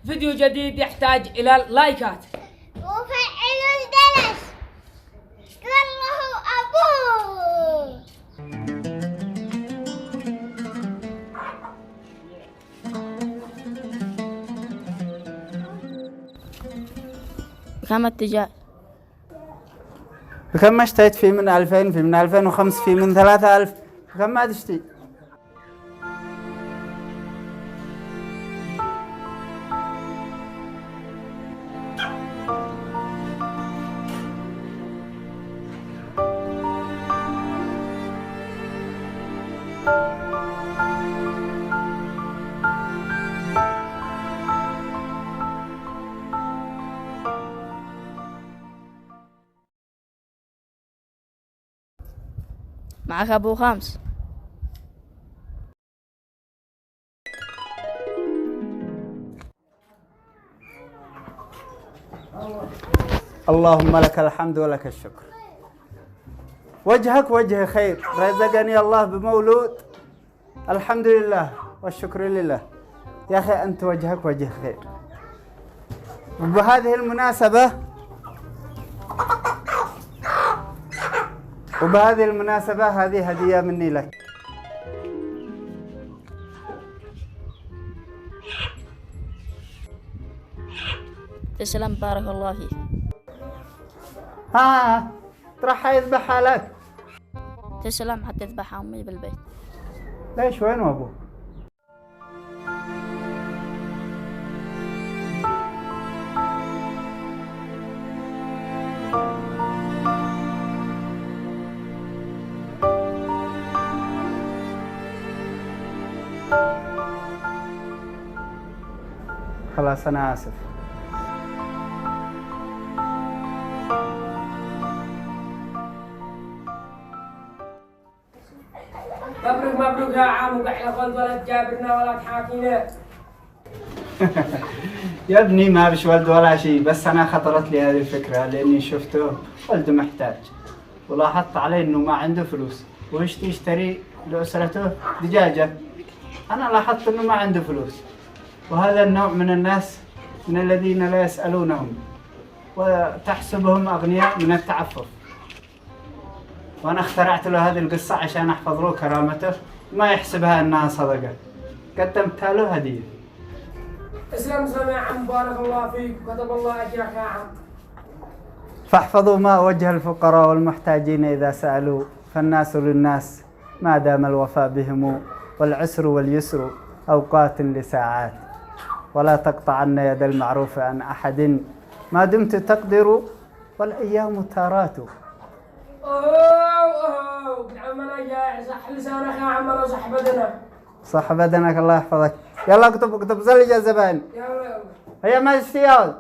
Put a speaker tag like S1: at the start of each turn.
S1: فيديو جديد يحتاج إلى اللايكات
S2: وفعلوا الجرس. شكر له أبوه.
S3: بكم التجار؟
S4: بكم ما اشتريت؟ في من 2000، في من 2005، في من 3000. بكم ما تشتري؟
S3: معك أبو خمس.
S4: اللهم لك الحمد ولك الشكر. وجهك وجه خير، رزقني الله بمولود. الحمد لله والشكر لله. يا أخي أنت وجهك وجه خير. وبهذه المناسبة هذه هدية مني لك.
S3: تسلم، بارك الله فيك.
S4: ها راح يذبحها لك.
S3: تسلم، حتى تذبحها أمي بالبيت.
S4: ليش؟ وين أبوك؟ خلاص أنا آسف.
S1: مبروك مبروك يا عم، وبحنا قلت ولا تجابرنا ولا تحاكينا.
S4: يا ابني ما بش ولد ولا شيء، بس أنا خطرت لي هذه الفكرة لأني شفته ولد محتاج، ولاحظت عليه إنه ما عنده فلوس يشتري لأسرته دجاجة. أنا لاحظت إنه ما عنده فلوس، وهذا النوع من الناس من الذين لا يسألونهم وتحسبهم أغنياء من التعفف. وأنا اخترعت له هذه القصة عشان أحفظ له كرامته، ما يحسبها أنها صدقة. قدمتها له هدية.
S1: اسلم يا عم، بارك الله فيك وكتب الله أجرك يا عم.
S4: فاحفظوا ما وجه الفقراء والمحتاجين إذا سألوا، فالناس للناس ما دام الوفاء بهم، والعسر واليسر أوقات لساعات. ولا تقطعن يد المعروف عن أحد ما دمت تقدر، والأيام تارات.
S1: اوه عم انا جاي، صح لسانك يا عم، انا صح بدنك.
S4: صح بدنك، الله يحفظك. يلا اكتب زلج يا زبائن.
S1: يلا
S4: هيا ما اشتيال.